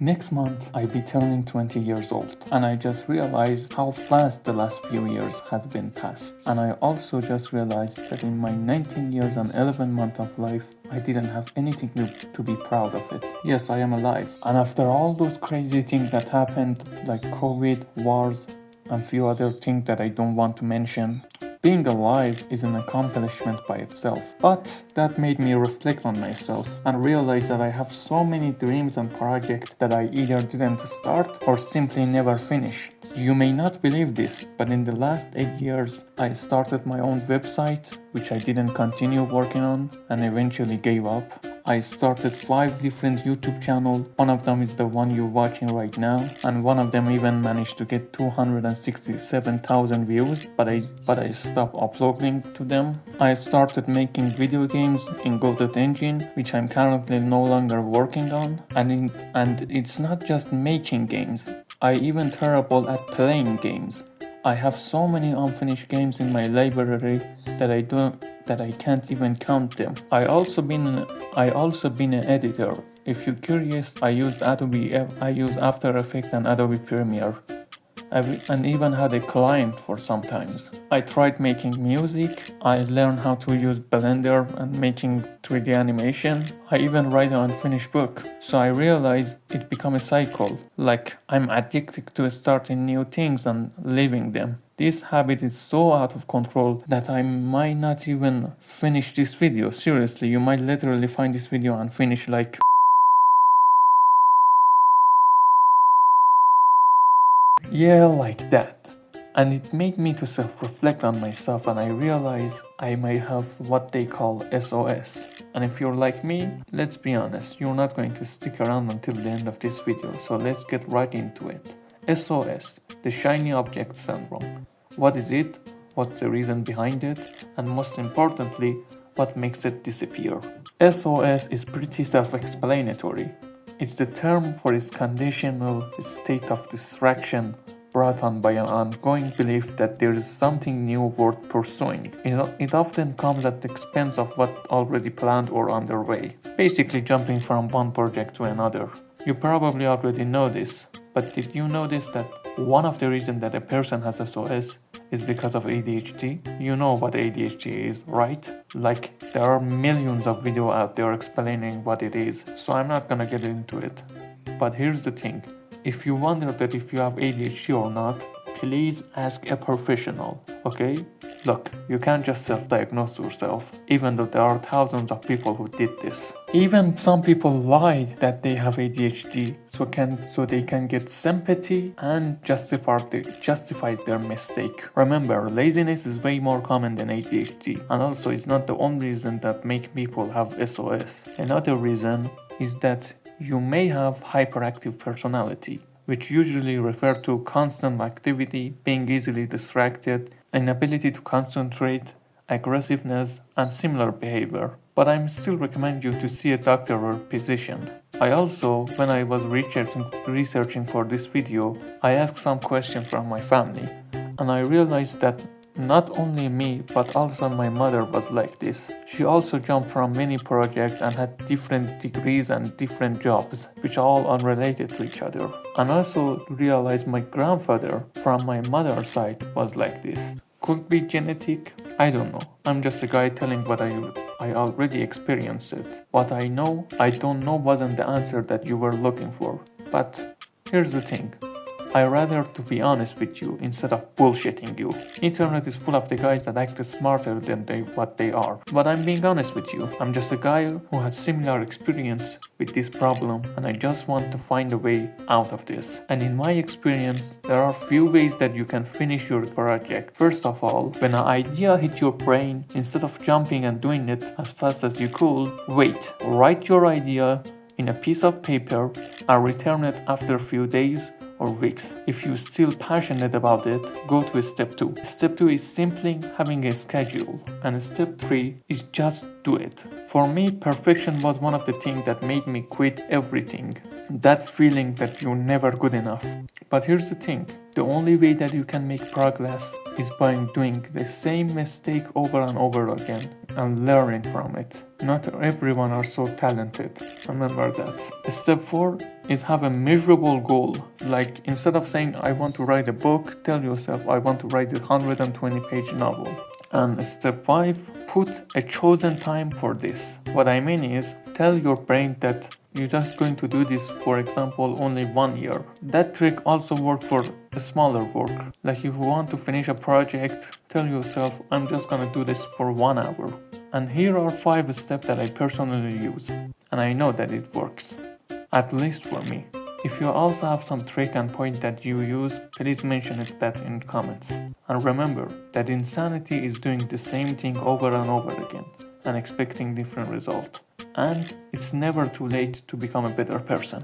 Next month, I'll be turning 20 years old, and I just realized how fast the last few years has been passed. And I also just realized that in my 19 years and 11 months of life, I didn't have anything to be proud of it. Yes, I am alive. And after all those crazy things that happened, like COVID, wars, and few other things that I don't want to mention, being alive is an accomplishment by itself. But that made me reflect on myself and realize that I have so many dreams and projects that I either didn't start or simply never finished. You may not believe this, but in the last 8 years, I started my own website, which I didn't continue working on and eventually gave up. I started 5 different YouTube channels. One of them is the one you're watching right now, and one of them even managed to get 267,000 views, but I stopped uploading to them. I started making video games in Godot Engine, which I'm currently no longer working on, and it's not just making games. I even terrible at playing games. I have so many unfinished games in my library that I can't even count them. I also been an editor. If you're curious, I use After Effects and Adobe Premiere. And even had a client for sometimes. I tried making music, I learned how to use Blender and making 3D animation. I even write an unfinished book. So I realized it become a cycle, like I'm addicted to starting new things and leaving them. This habit is so out of control that I might not even finish this video. Seriously, you might literally find this video and finish like yeah, like that. And it made me to self-reflect on myself, and I realized I might have what they call SOS. And if you're like me, let's be honest, you're not going to stick around until the end of this video, so let's get right into it. SOS, the Shiny Object Syndrome. What is it? What's the reason behind it? And most importantly, what makes it disappear? SOS is pretty self-explanatory. It's the term for its conditional state of distraction brought on by an ongoing belief that there is something new worth pursuing. It often comes at the expense of what already planned or underway, basically jumping from one project to another. You probably already know this, but did you notice that one of the reasons that a person has SOS is because of ADHD? You know what ADHD is, right? Like, there are millions of videos out there explaining what it is, so I'm not gonna get into it. But here's the thing. If you wonder that if you have ADHD or not, please ask a professional, okay? Look, you can't just self-diagnose yourself, even though there are thousands of people who did this. Even some people lied that they have ADHD so they can get sympathy and justify their mistake. Remember, laziness is way more common than ADHD, and also it's not the only reason that make people have SOS. Another reason is that you may have hyperactive personality, which usually refer to constant activity, being easily distracted, inability to concentrate, aggressiveness, and similar behavior. But I still recommend you to see a doctor or physician. I also, when I was researching for this video, I asked some questions from my family, and I realized that not only me, but also my mother was like this. She also jumped from many projects and had different degrees and different jobs, which are all unrelated to each other. And also realized my grandfather from my mother's side was like this. Could be genetic, I don't know. I'm just a guy telling what I already experienced it. What I know, I don't know wasn't the answer that you were looking for. But here's the thing. I rather to be honest with you instead of bullshitting you. Internet is full of the guys that act smarter than what they are. But I'm being honest with you. I'm just a guy who had similar experience with this problem, and I just want to find a way out of this. And in my experience, there are few ways that you can finish your project. First of all, when an idea hits your brain, instead of jumping and doing it as fast as you could, wait. Write your idea in a piece of paper and return it after a few days or weeks. If you're still passionate about it, go to step 2. Step 2 is simply having a schedule, and step 3 is just do it. For me, perfection was one of the things that made me quit everything. That feeling that you're never good enough. But here's the thing, the only way that you can make progress is by doing the same mistake over and over again and learning from it. Not everyone are so talented, remember that. Step 4 is have a measurable goal. Like instead of saying I want to write a book, tell yourself I want to write a 120-page novel. And step 5, put a chosen time for this. What I mean is, tell your brain that you're just going to do this, for example, only 1 year. That trick also works for a smaller work. Like if you want to finish a project, tell yourself, I'm just gonna do this for 1 hour. And here are 5 steps that I personally use. And I know that it works. At least for me. If you also have some trick and point that you use, please mention that in comments. And remember that insanity is doing the same thing over and over again and expecting different results. And it's never too late to become a better person.